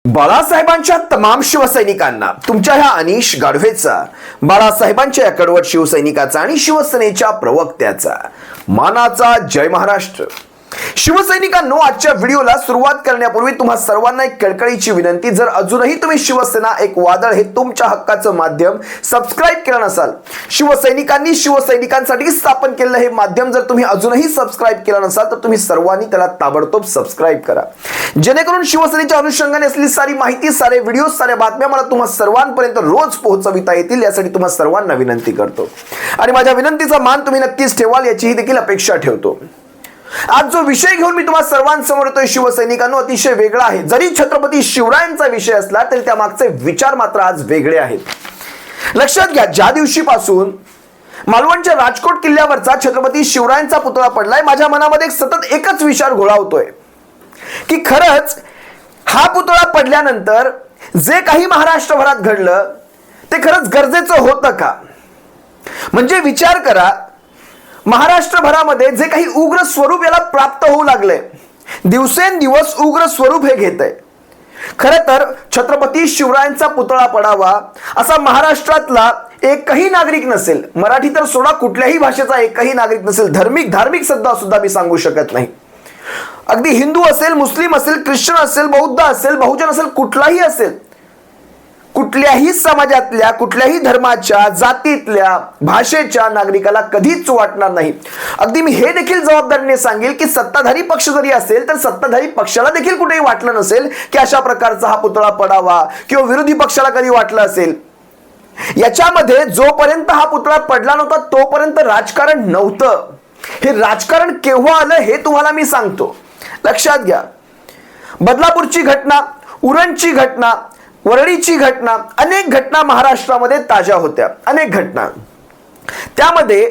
बाळासाहेबांच्या तमाम शिवसैनिकांना तुमच्या ह्या अनिश गाढवेचा, बाळासाहेबांच्या या कडवट शिवसैनिकाचा आणि शिवसेनेच्या प्रवक्त्याचा मानाचा जय महाराष्ट्र. शिवसैनिकांनो, आजच्या व्हिडिओला सुरुवात करण्यापूर्वी तुम्हा सर्वांना एक कळकळीची विनंती. जर अजूनही तुम्ही शिवसेना एक वादळ हे तुमच्या हक्काचं माध्यम सबस्क्राइब केलं नसाल, शिवसैनिकांनी शिवसैनिकांसाठी स्थापन केलेलं हे माध्यम जर तुम्ही अजूनही सबस्क्राइब केलं नसाल तर तुम्ही सर्वांनी त्याला ताबडतोब सबस्क्राइब करा, जेणेकरून शिवसेनेच्या अनुषंगाने असलेली सारी माहिती, सारे व्हिडिओ, साऱ्या बातम्या मला तुम्हा सर्वांपर्यंत रोज पोहोचविता येतील. यासाठी तुम्हा सर्वांना विनंती करतो आणि माझ्या विनंतीचा मान तुम्ही नक्कीच ठेवाल याचीही देखील अपेक्षा ठेवतो. आज जो विषय घेऊन मी तुम्हाला सर्वांसमोर येतोय शिवसैनिकांनो, अतिशय वेगळा आहे. जरी छत्रपती शिवरायांचा विषय असला तरी त्या मागचे विचार मात्र आज वेगळे आहेत. लक्षात घ्या, ज्या दिवशीपासून मालवणच्या राजकोट किल्ल्यावरचा छत्रपती शिवरायांचा पुतळा पडलाय, माझ्या मनामध्ये सतत एकच विचार घोळावतोय की खरंच हा पुतळा पडल्यानंतर जे काही महाराष्ट्रभरात घडलं ते खरंच गरजेचं होतं का? म्हणजे विचार करा, महाराष्ट्रभरामध्ये जे काही उग्र स्वरूप याला प्राप्त होऊ लागले, दिवसेंदिवस उग्र स्वरूप हे घेत आहे. खरं तर छत्रपती शिवरायांचा पुतळा पडावा असा महाराष्ट्रातला एकही नागरिक नसेल, मराठी तर सोडा, कुठल्याही भाषेचा एकही नागरिक नसेल, धार्मिक सुद्धा मी सांगू शकत नाही. अगदी हिंदू असेल, मुस्लिम असेल, ख्रिश्चन असेल, बौद्ध असेल, बहुजन असेल, कुठलाही असेल, कुठल्याही समाजातल्या, कुठल्याही धर्माच्या, जातीतल्या, भाषेच्या नागरिकाला कधीच वाटणार नाही. अगदी मी हे देखील जबाबदारीने सांगेल की सत्ताधारी पक्ष जरी असेल तर सत्ताधारी पक्षाला देखील कुठेही वाटलं नसेल की अशा प्रकारचा हा पुतळा पडावा, किंवा विरोधी पक्षाला कधी वाटलं असेल. याच्यामध्ये जोपर्यंत हा पुतळा पडला नव्हता तोपर्यंत राजकारण नव्हतं. हे राजकारण केव्हा आलं हे तुम्हाला मी सांगतो. लक्षात घ्या, बदलापूरची घटना, उरणची घटना, वरळीची घटना, अनेक घटना महाराष्ट्रामध्ये ताज्या होत्या, अनेक घटना. त्यामध्ये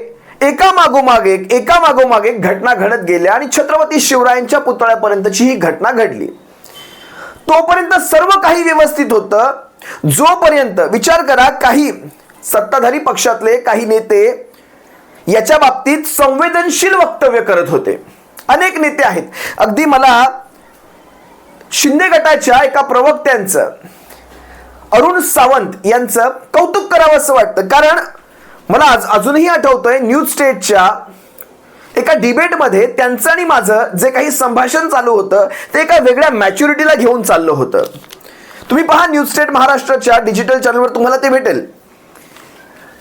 एकामागोमाग एक घटना घडत गेल्या आणि छत्रपती शिवरायांच्या पुतळ्यापर्यंतची ही घटना घडली. तोपर्यंत सर्व काही व्यवस्थित होतं, जोपर्यंत विचार करा, काही सत्ताधारी पक्षातले काही नेते याच्या बाबतीत संवेदनशील वक्तव्य करत होते. अनेक नेते आहेत. अगदी मला शिंदे गटाच्या एका प्रवक्त्यांचं, अरुण सावंत यांचं कौतुक करावं असं वाटतं. कारण मला अजूनही आठवतंय, न्यूज स्टेटच्या एका डिबेटमध्ये त्यांचं आणि माझं जे काही संभाषण चालू होतं ते एका वेगळ्या मॅच्युरिटीला घेऊन चाललं होतं. तुम्ही पहा, न्यूज स्टेट महाराष्ट्राच्या डिजिटल चॅनलवर तुम्हाला ते भेटेल.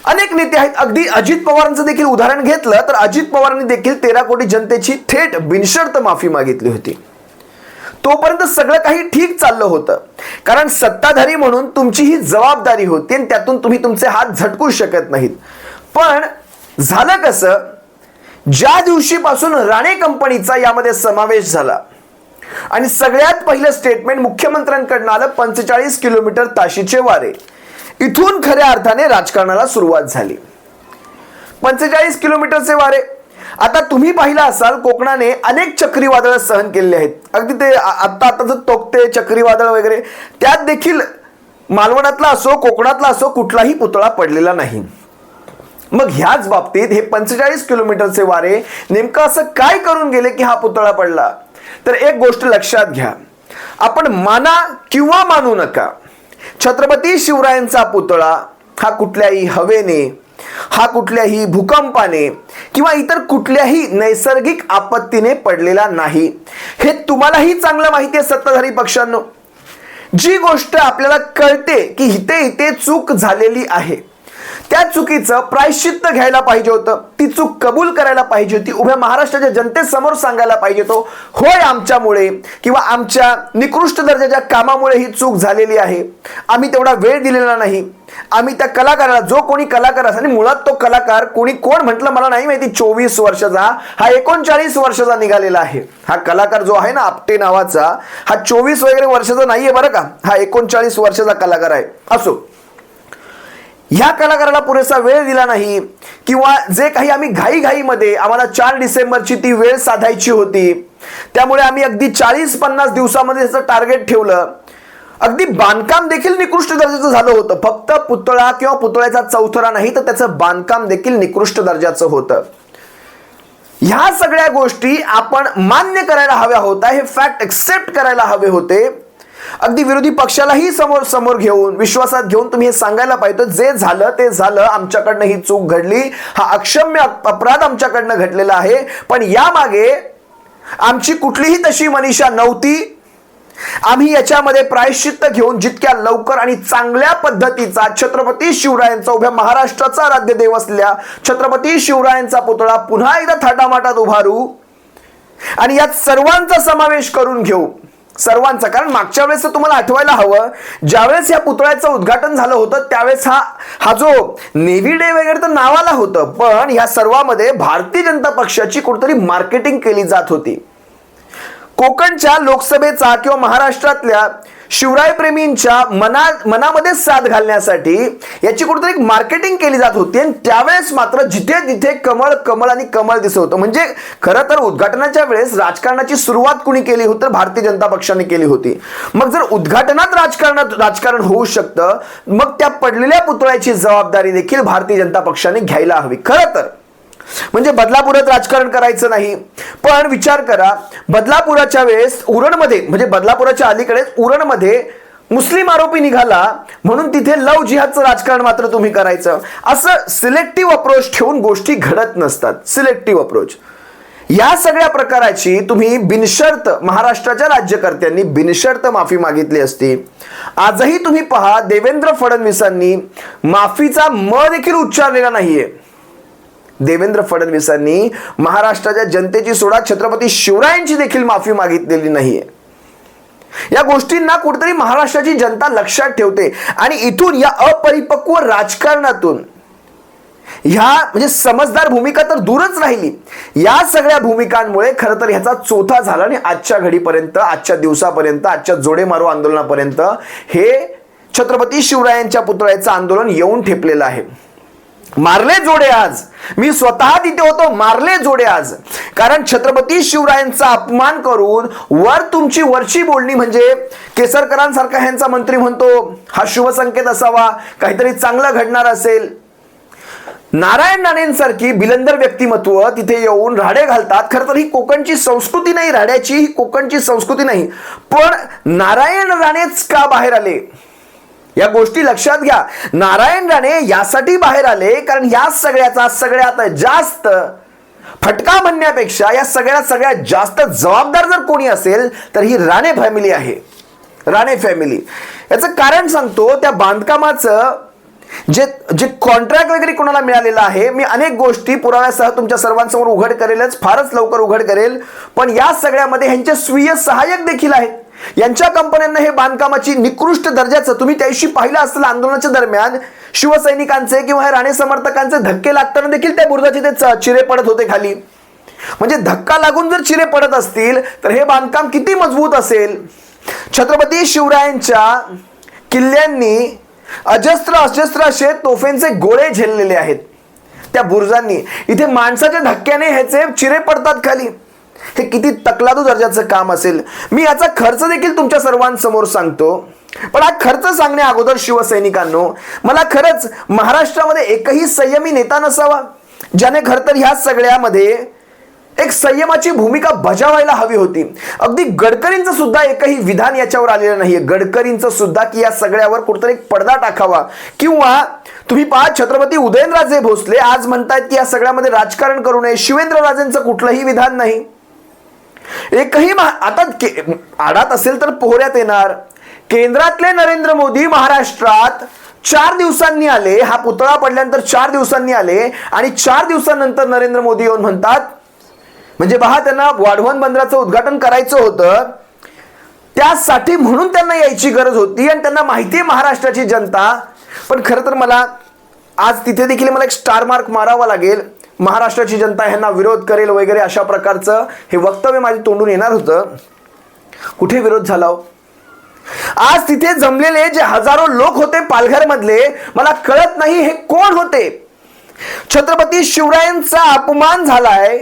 अनेक नेते आहेत. अगदी अजित पवारांचं देखील उदाहरण घेतलं तर अजित पवारांनी देखील 13 कोटी जनतेची थेट बिनशर्त माफी मागितली होती. तोपर्यंत सगळं काही ठीक चाललं होतं, कारण सत्ताधारी म्हणून तुमची ही जबाबदारी होती आणि त्यातून तुम्ही तुमचे हात झटकू शकत नाहीत. पण झालं कसं, ज्या दिवशीपासून राणे कंपनीचा यामध्ये समावेश झाला आणि सगळ्यात पहिलं स्टेटमेंट मुख्यमंत्र्यांकडनं आलं, 45 किलोमीटर ताशीचे वारे, इथून खऱ्या अर्थाने राजकारणाला सुरुवात झाली. 45 किलोमीटरचे वारे. आता तुम्ही पाहिलं असाल, कोकणाने अनेक चक्रीवादळ सहन केलेले आहेत. अगदी ते आता तोक्ते चक्रीवादळ वगैरे, त्यात देखील मालवणातला असो, कोकणातला असो, कुठलाही पुतळा पडलेला नाही. मग ह्याच बाबतीत हे 45 किलोमीटरचे वारे नेमकं असं काय करून गेले की हा पुतळा पडला? तर एक गोष्ट लक्षात घ्या, आपण माना किंवा मानू नका, छत्रपती शिवरायांचा पुतळा हा कुठल्याही हवेने, हा कुठल्याही भूकंपाने किंवा इतर कुठल्याही नैसर्गिक आपत्तीने पडलेला नाही. हे तुम्हालाही चांगलं माहिती आहे सत्ताधारी पक्षांनो. जी गोष्ट आपल्याला कळते की इथे चूक झालेली आहे, त्या चुकीचं प्रायश्चित्त घ्यायला पाहिजे होतं, ती चूक कबूल करायला पाहिजे होती, उभ्या महाराष्ट्राच्या जनतेसमोर सांगायला पाहिजे होतं, होय आमच्यामुळे किंवा आमच्या निकृष्ट दर्जाच्या कामामुळे ही चूक झालेली आहे, आम्ही तेवढा वेळ दिलेला नाही, आम्ही त्या कलाकाराला, जो कोणी कलाकार असेल, आणि मुळात तो कलाकार कोण म्हटलं मला नाही माहिती, 24 वर्षाचा, हा 39 वर्षाचा निघालेला आहे. हा कलाकार जो आहे ना, आपटे नावाचा, हा 24 वगैरे वर्षाचा नाहीये बरं का, हा 39 वर्षाचा कलाकार आहे. असो, ह्या कलाकाराला पुरेसा वेळ दिला नाही, किंवा जे काही आम्ही घाईमध्ये, आम्हाला 4 डिसेंबरची ती वेळ साधायची होती, त्यामुळे आम्ही अगदी 40-50 दिवसामध्ये त्याचं टार्गेट ठेवलं. अगदी बांधकाम देखील निकृष्ट दर्जाचं झालं होतं. फक्त पुतळा किंवा पुतळ्याचा चौथरा नाही तर त्याचं बांधकाम देखील निकृष्ट दर्जाचं होतं. ह्या सगळ्या गोष्टी आपण मान्य करायला हव्या होत्या, हे फॅक्ट एक्सेप्ट करायला हवे होते. अगदी विरोधी पक्षालाही समोर समोर घेऊन विश्वासात घेऊन तुम्ही हे सांगायला पाहिजे, जे झालं ते झालं, आमच्याकडनं ही चूक घडली, हा अक्षम्य अपराध आमच्याकडनं घडलेला आहे, पण यामागे आमची कुठलीही तशी मनीषा नव्हती. आम्ही याच्यामध्ये प्रायश्चित्त घेऊन जितक्या लवकर आणि चांगल्या पद्धतीचा छत्रपती शिवरायांचा, उभ्या महाराष्ट्राचा आराध्यदेव असलेल्या छत्रपती शिवरायांचा पुतळा पुन्हा एकदा थाटामाटात उभारू आणि यात सर्वांचा समावेश करून घेऊ, सर्वांचा. कारण मागच्या वेळेस तुम्हाला आठवायला हवं, ज्यावेळेस या पुतळ्याचं उद्घाटन झालं होतं त्यावेळेस हा जो नेव्ही डे वगैरे तर नावाला होतं, पण या सर्वांमध्ये भारतीय जनता पक्षाची कुठेतरी मार्केटिंग केली जात होती. कोकणच्या लोकसभेचा किंवा महाराष्ट्रातल्या शिवराय प्रेमींच्या मनामध्ये साथ घालण्यासाठी याची कुठेतरी मार्केटिंग केली जात होती. आणि त्यावेळेस मात्र जिथे तिथे कमळ कमळ आणि कमळ दिसत होतं. म्हणजे खरं तर उद्घाटनाच्या वेळेस राजकारणाची सुरुवात कुणी केली होती तर भारतीय जनता पक्षाने केली होती. मग जर उद्घाटनात राजकारण होऊ शकतं, मग त्या पडलेल्या पुतळ्याची जबाबदारी देखील भारतीय जनता पक्षाने घ्यायला हवी. खरं तर म्हणजे बदलापुरात राजकारण करायचं नाही, पण विचार करा, बदलापुराच्या वेळेस उरणमध्ये, म्हणजे बदलापुराच्या अलीकडेच उरणमध्ये मुस्लिम आरोपी निघाला म्हणून तिथे लव जिहादचं राजकारण मात्र तुम्ही करायचं. असं सिलेक्टिव्ह अप्रोच ठेवून गोष्टी घडत नसतात. सिलेक्टिव्ह अप्रोच या सगळ्या प्रकाराची तुम्ही बिनशर्त महाराष्ट्राच्या राज्यकर्त्यांनी बिनशर्त माफी मागितली असती. आजही तुम्ही पहा, देवेंद्र फडणवीसांनी माफीचा म देखील उच्चारलेला नाहीये. देवेंद्र फडणवीसांनी महाराष्ट्राच्या जनतेची सोडा छत्रपती शिवरायांची देखील माफी मागितलेली नाहीये. या गोष्टींना कुठेतरी महाराष्ट्राची जनता लक्षात ठेवते आणि इथून या अपरिपक्व राजकारणातून ह्या म्हणजे समजदार भूमिका तर दूरच राहिली, या सगळ्या भूमिकांमुळे खरं तर ह्याचा चोथा झाला आणि आजच्या घडीपर्यंत, आजच्या दिवसापर्यंत, आजच्या जोडे मारो आंदोलनापर्यंत हे छत्रपती शिवरायांच्या पुतळ्याचं आंदोलन येऊन ठेपलेलं आहे. मारले जोडे आज, मी स्वतः तिथे होतो, मारले जोडे आज. कारण छत्रपती शिवरायांचा अपमान करून वर तुमची वरची बोलणी, म्हणजे केसरकरांसारखा ह्यांचा मंत्री म्हणतो हा शुभ संकेत असावा, काहीतरी चांगलं घडणार असेल. नारायण राणेंसारखी बिलंदर व्यक्तिमत्व तिथे येऊन राडे घालतात. खरं तर ही कोकणची संस्कृती नाही, राड्याची ही कोकणची संस्कृती नाही. पण नारायण राणेच का बाहेर आले या गोष्टी लक्षात घ्या. नारायण राणे यासाठी बाहेर आले कारण या सगळ्याचा सगळ्यात जास्त फटका म्हणण्यापेक्षा या सगळ्यात जास्त जबाबदार जर कोणी असेल तर ही राणे फॅमिली आहे. राणे फॅमिली. याचं कारण सांगतो, त्या बांधकामाचं जे कॉन्ट्रॅक्ट वगैरे कोणाला मिळालेलं आहे, मी अनेक गोष्टी पुराव्यासह तुमच्या सर्वांसमोर उघड करेलच, फारच लवकर उघड करेल. पण या सगळ्यामध्ये ह्यांचे स्वीय सहाय्यक देखील आहेत. यांच्या कंपन्यांना हे बांधकामाची निकृष्ट दर्जाचं, तुम्ही त्याविषयी पाहिलं असेल आंदोलनाच्या दरम्यान शिवसैनिकांचे किंवा हे राणे समर्थकांचे धक्के लागताना देखील त्या बुरुजाचे ते चिरे पडत होते खाली. म्हणजे धक्का लागून जर चिरे पडत असतील तर हे बांधकाम किती मजबूत असेल. छत्रपती शिवरायांच्या किल्ल्यांनी अजस्त्र असे तोफेंचे गोळे झेललेले आहेत त्या बुरुजांनी. इथे माणसाच्या धक्क्याने ह्याचे चिरे पडतात खाली. हे किती तकलादू दर्जाचं काम असेल. मी याचा खर्च देखील तुमच्या सर्वांसमोर सांगतो. पण हा खर्च सांगण्या अगोदर शिवसैनिकांनो, मला खरंच महाराष्ट्रामध्ये एकही संयमी नेता नसावा ज्याने खरं तर ह्या सगळ्यामध्ये एक संयमाची भूमिका बजावायला हवी होती. अगदी गडकरींचं सुद्धा एकही विधान याच्यावर आलेलं नाहीये. गडकरींचं सुद्धा की या सगळ्यावर कुठेतरी एक पडदा टाकावा. किंवा तुम्ही पहा, छत्रपती उदयनराजे भोसले आज म्हणतायत की या सगळ्यामध्ये राजकारण करू नये. शिवेंद्रराजेंचं कुठलंही विधान नाही. एकही आता आडात असेल तर पोहऱ्यात येणार. केंद्रातले नरेंद्र मोदी महाराष्ट्रात 4 दिवसांनी आले. हा पुतळा पडल्यानंतर 4 दिवसांनी आले आणि 4 दिवसांनंतर नरेंद्र मोदी येऊन म्हणतात, म्हणजे पहा, त्यांना वाढवण बंदराचं उद्घाटन करायचं होतं, त्यासाठी म्हणून त्यांना यायची गरज होती आणि त्यांना माहिती आहे महाराष्ट्राची जनता. पण खरं तर मला आज तिथे देखील मला एक स्टार मार्क मारावा लागेल. महाराष्ट्राची जनता ह्यांना विरोध करेल वगैरे अशा प्रकारचं हे वक्तव्य माझ्या तोंडून येणार होतं. कुठे विरोध झाला? आज तिथे जमलेले जे हजारो लोक होते पालघर मधले, मला कळत नाही हे कोण होते. छत्रपती शिवरायांचा अपमान झालाय,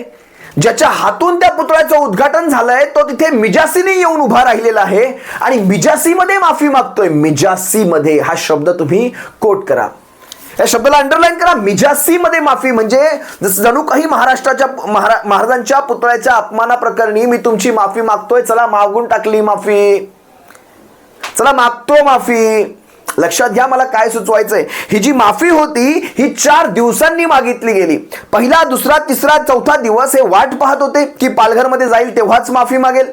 ज्याच्या हातून त्या पुतळ्याचं उद्घाटन झालंय, तो तिथे मिजासीने येऊन उभा राहिलेला आहे आणि मिजासीमध्ये माफी मागतोय. मिजासीमध्ये हा शब्द तुम्ही कोट करा, या शब्दाला अंडरलाईन करा. मिजासीमध्ये माफी म्हणजे जणू काही महाराष्ट्राच्या महाराजांच्या पुतळ्याच्या अपमानाप्रकरणी मी तुमची माफी मागतोय, चला मागून टाकली माफी. चला मागतो माफी. लक्षात घ्या मला काय सुचवायचंय. ही जी माफी होती ही 4 दिवसांनी मागितली गेली. पहिला, दुसरा, तिसरा, चौथा दिवस हे वाट पाहत होते की पालघरमध्ये जाईल तेव्हाच माफी मागेल.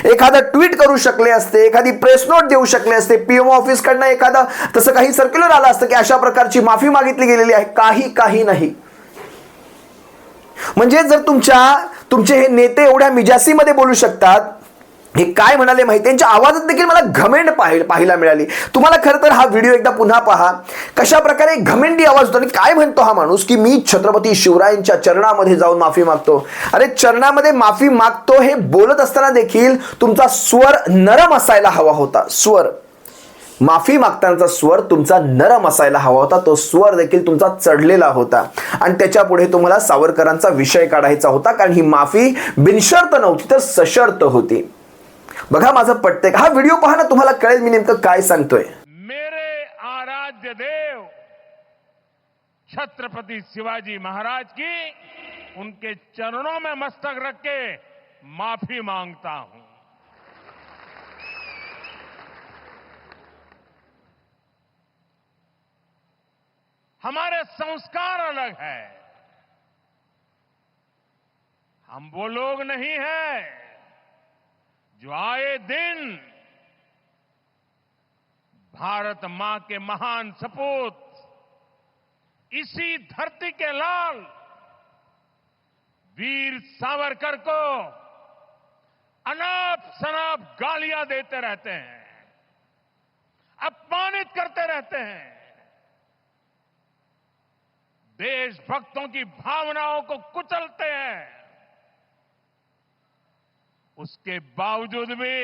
एखादा ट्विट करू शकले असते, एखादी प्रेस नोट देऊ शकले असते, पीएमओ ऑफिस कडनं एखादा तसं काही सर्क्युलर आला असतं की अशा प्रकारची माफी मागितली गेलेली आहे. काही नाही. म्हणजे जर तुमचे हे नेते एवढ्या मिजासीमध्ये बोलू शकतात, हे काय म्हणाले माहिती, त्यांच्या आवाजात देखील मला घमेंड पाहायला मिळाली. तुम्हाला खरं तर हा व्हिडिओ एकदा पुन्हा पहा, कशा प्रकारे घमेंडी आवाज होता. आणि काय म्हणतो हा माणूस की मी छत्रपती शिवरायांच्या चरणामध्ये जाऊन माफी मागतो. अरे चरणामध्ये माफी मागतो हे बोलत असताना देखील तुमचा स्वर नरम असायला हवा होता. स्वर, माफी मागतानाचा स्वर तुमचा नरम असायला हवा होता. तो स्वर देखील तुमचा चढलेला होता आणि त्याच्या पुढे तुम्हाला सावरकरांचा विषय काढायचा होता, कारण ही माफी बिनशर्त नव्हती तर सशर्त होती. बघा माझं पटतंय का? हा व्हिडिओ पहा ना, तुम्हाला कळेल मी नेमकं काय सांगतोय. मेरे आराध्य देव छत्रपति शिवाजी महाराज की उनके चरणों में मस्तक रख के माफी मांगता हूं. हमारे संस्कार अलग है. हम वो लोग नहीं हैं जो आए दिन भारत मां के महान सपूत इसी धरती के लाल वीर सावरकर को अनाप शनाप गालियां देते रहते हैं, अपमानित करते रहते हैं, देशभक्तों की भावनाओं को कुचलते हैं. उसके बावजूद भी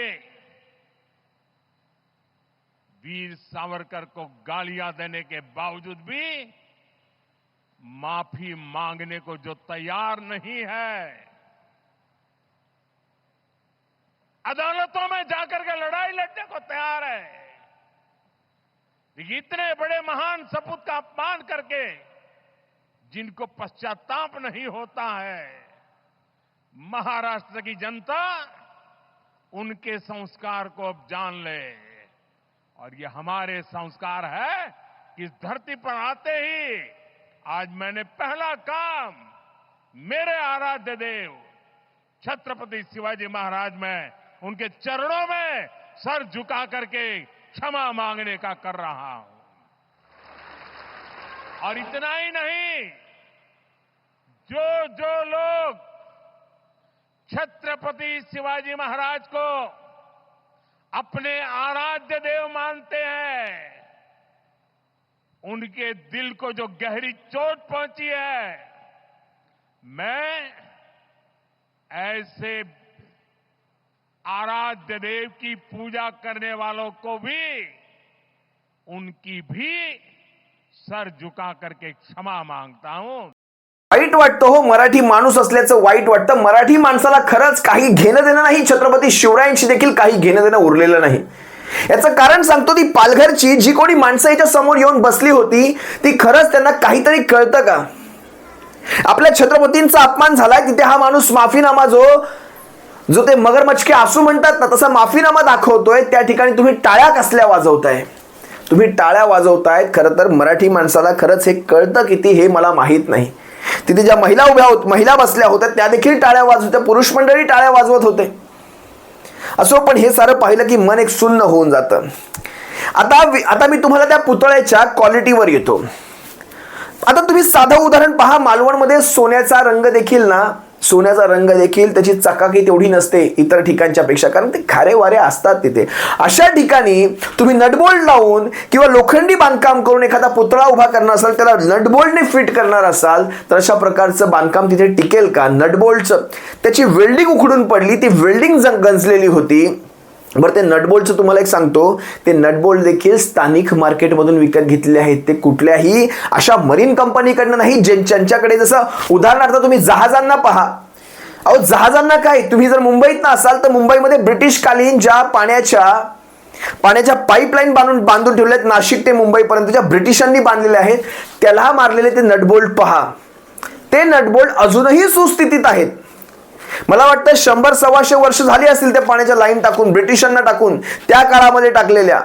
वीर सावरकर को गालियां देने के बावजूद भी माफी मांगने को जो तैयार नहीं है, अदालतों में जाकर के लड़ाई लड़ने को तैयार है, इतने बड़े महान सपूत का अपमान करके जिनको पश्चाताप नहीं होता है, महाराष्ट्र की जनता उनके संस्कार को अब जान ले. और ये हमारे संस्कार है कि इस धरती पर आते ही आज मैंने पहला काम मेरे आराध्य देव छत्रपति शिवाजी महाराज में उनके चरणों में सर झुका करके क्षमा मांगने का कर रहा हूं. और इतना ही नहीं, जो लोग छत्रपति शिवाजी महाराज को अपने आराध्य देव मानते हैं, उनके दिल को जो गहरी चोट पहुंची है, मैं ऐसे आराध्य देव की पूजा करने वालों को भी उनकी भी सर झुका करके क्षमा मांगता हूं. वाईट वाटतं हो, मराठी माणूस असल्याचं वाईट वाटतं. मराठी माणसाला खरंच काही घेणं देणं नाही, छत्रपती शिवरायांशी देखील काही घेणं देणं उरलेलं नाही. याचं कारण सांगतो, ती पालघरची जी कोणी माणसं याच्या समोर येऊन बसली होती ती खरंच त्यांना काहीतरी कळतं का? आपल्या छत्रपतींचा अपमान झालाय तिथे हा माणूस माफीनामा जो ते मगरमच्छ के आंसू म्हणतात ना, तसा माफीनामा दाखवतोय. त्या ठिकाणी तुम्ही टाळ्या कसल्या वाजवताय? तुम्ही टाळ्या वाजवतायत. खरं तर मराठी माणसाला खरंच हे कळतं किती हे मला माहित नाही. तिथे ज्या महिला बसल्या होत्या त्या देखील टाळ्या वाजवत होत्या, पुरुष मंडळी टाळ्या वाजवत होते. असो, पण हे सारं पाहिलं की मन एक सुन्न होऊन जातं. आता मी तुम्हाला त्या पुतळ्याच्या क्वालिटीवर येतो. आता तुम्ही साधं उदाहरण पहा, मालवणमध्ये सोन्याचा रंग देखील त्याची चकाकी तेवढी नसते इतर ठिकाणच्या पेक्षा, कारण ते खारे वारे असतात तिथे. अशा ठिकाणी तुम्ही नटबोल्ट लावून किंवा लोखंडी बांधकाम करून एखादा पुतळा उभा करणार असाल, त्याला नटबोल्टने फिट करणार असाल तर अशा प्रकारचं बांधकाम तिथे टिकेल का? नटबोल्टचं त्याची वेल्डिंग उखडून पडली, ती वेल्डिंग गंजलेली होती. बरं, ते नटबोल्टचं तुम्हाला एक सांगतो, ते नटबोल्ट देखील स्थानिक मार्केटमधून विकत घेतलेले आहेत. ते कुठल्याही अशा मरीन कंपनीकडनं नाही ज्यांच्याकडे, जसं उदाहरणार्थ तुम्ही जहाजांना पहा. अहो जहाजांना काय, तुम्ही जर मुंबईत असाल तर मुंबईमध्ये ब्रिटिशकालीन ज्या पाण्याच्या पाईपलाईन बांधून ठेवल्यात नाशिक ते मुंबईपर्यंत, ज्या ब्रिटिशांनी बांधलेल्या आहेत, त्याला मारलेले ते नटबोल्ट पहा. ते नटबोल्ट अजूनही सुस्थितीत आहेत. मला वाटतं 100-125 वर्ष झाली असतील त्या पाण्याच्या लाईन टाकून, ब्रिटिशांना टाकून, त्या काळामध्ये टाकलेल्या.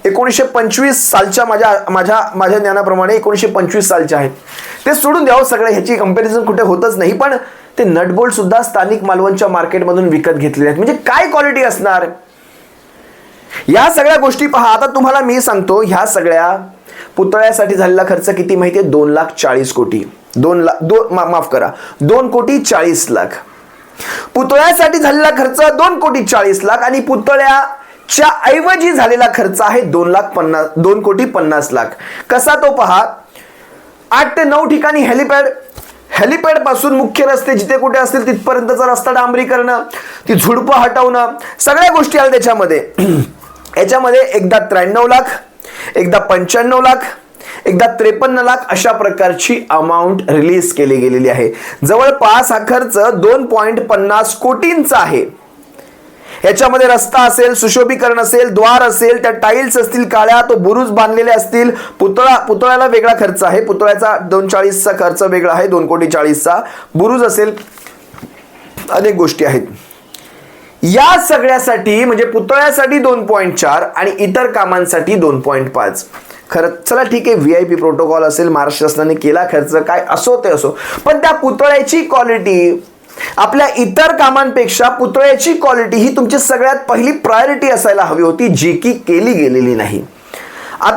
1925 सालच्या माझ्या ज्ञानाप्रमाणे 1925 सालच्या आहेत. ते सोडून द्यावं सगळं, ह्याची कंपॅरिझन कुठे होतच नाही. पण ते नटबोल्ट सुद्धा स्थानिक मालवणच्या मार्केटमधून विकत घेतलेले आहेत. म्हणजे काय क्वालिटी असणार या सगळ्या गोष्टी पहा. आता तुम्हाला मी सांगतो, ह्या सगळ्या पुतळ्यासाठी झालेला खर्च किती माहितीये? 2,40 कोटी. 2,40,00,000. पुतळ्यासाठी झालेला खर्च 2,40,00,000 आणि पुतळ्याच्या ऐवजी झालेला खर्च आहे 2,50,00,000. कसा तो पहा. 8 ते 9 ठिकाणी हेलिपॅड पासून मुख्य रस्ते जिथे कुठे असतील तिथपर्यंतचा रस्ता डांबरीकरण, ती झुडपं हटवणं, सगळ्या गोष्टी आल्या त्याच्यामध्ये. याच्यामध्ये एकदा 93 लाख, एकदा 95 लाख, एकदा 53 लाख अशा प्रकारची अमाऊंट रिलीज केली गेलेली आहे. जवळपास हा खर्च 2.50 कोटींचा आहे. याच्यामध्ये रस्ता असेल, सुशोभीकरण असेल, द्वार असेल, त्या टाइल्स असतील काळ्या, तो बुरुज बांधलेले असतील. पुतळ्याला वेगळा खर्च आहे, पुतळ्याचा 2,40,00,000चा खर्च वेगळा आहे, 2,40,00,000चा बुरुज असेल, अनेक गोष्टी आहेत. या सगळ्यासाठी म्हणजे पुतळ्यासाठी 2.4 आणि इतर कामांसाठी 2.5. खरं चला ठीक आहे, VIP प्रोटोकॉल असेल, महाराष्ट्र शासनाने केला खर्च, काय असो ते असो, पण त्या पुतळ्याची क्वालिटी आपल्या इतर कामांपेक्षा पुतळ्याची क्वालिटी ही तुमची सगळ्यात पहिली प्रायोरिटी असायला हवी होती, जी की केली गेलेली नाही. आता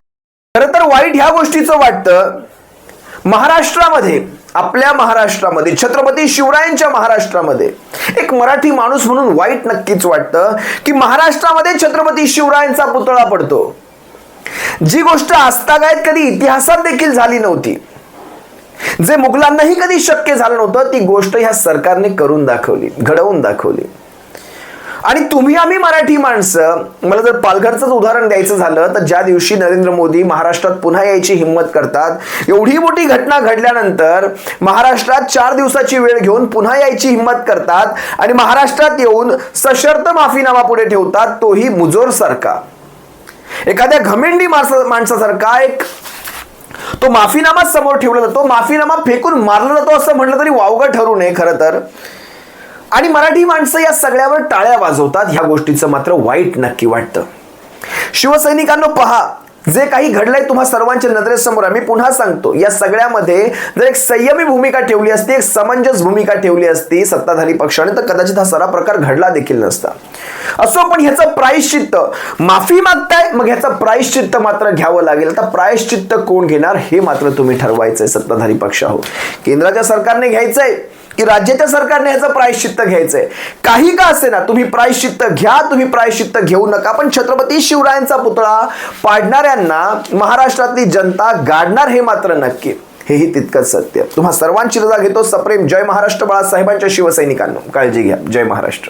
खरं तर वाईट ह्या गोष्टीचं वाटतं, महाराष्ट्रामध्ये, आपल्या महाराष्ट्रामध्ये, छत्रपती शिवरायांच्या महाराष्ट्रामध्ये एक मराठी माणूस म्हणून वाईट नक्कीच वाटतं की महाराष्ट्रामध्ये छत्रपती शिवरायांचा पुतळा पडतो. जी गोष्ट आजतागायत कधी इतिहासात देखील झाली नव्हती, जे मुघलांनाही कधी शक्य झालं नव्हतं, ती गोष्ट ह्या सरकारने करून दाखवली, घडवून दाखवली. आणि तुम्ही आम्ही मराठी माणसं, मला जर पालघरचं उदाहरण द्यायचं झालं तर ज्या दिवशी नरेंद्र मोदी महाराष्ट्रात पुन्हा यायची हिंमत करतात, एवढी मोठी घटना घडल्यानंतर महाराष्ट्रात 4 दिवसाची वेळ घेऊन पुन्हा यायची हिंमत करतात आणि महाराष्ट्रात येऊन सशर्त माफीनामा पुढे ठेवतात, तोही मुजोर सारखा, एखाद्या घमेंडी माणसासारखा एक तो माफीनामा समोर ठेवला जातो, माफीनामा फेकून मारला जातो असं म्हटलं तरी वावगं ठरू नये खरं तर. आणि मराठी माणसं या सगळ्यावर टाळ्या वाजवतात. ह्या गोष्टीचं मात्र वाईट नक्की वाटतं. शिवसैनिकांनो पहा, जे काही घडलंय तुम्हा सर्वांच्या नजरेसमोर आहे. मी पुन्हा सांगतो, या सगळ्यामध्ये जर एक संयमी भूमिका ठेवली असती, एक समंजस भूमिका ठेवली असती सत्ताधारी पक्षाने, तर कदाचित हा सारा प्रकार घडला देखील नसता. असो, पण ह्याचं प्रायश्चित्त, माफी मागताय मग ह्याचं प्रायश्चित्त मात्र घ्यावं लागेल. आता प्रायश्चित्त कोण घेणार हे मात्र तुम्ही ठरवायचंय सत्ताधारी पक्ष आहोत. केंद्राच्या सरकारने घ्यायचंय की राज्याच्या सरकारने ह्याचं प्रायश्चित्त घ्यायचंय? काही का असे ना, तुम्ही प्रायश्चित्त घ्या, तुम्ही प्रायश्चित्त घेऊ नका, पण छत्रपती शिवरायांचा पुतळा पाडणाऱ्यांना महाराष्ट्रातली जनता गाडणार हे मात्र नक्की, हेही तितकंच सत्य. तुम्हा सर्वांची रजा घेतो. सप्रेम जय महाराष्ट्र. बाळासाहेबांच्या शिवसैनिकांनो, काळजी घ्या. जय महाराष्ट्र.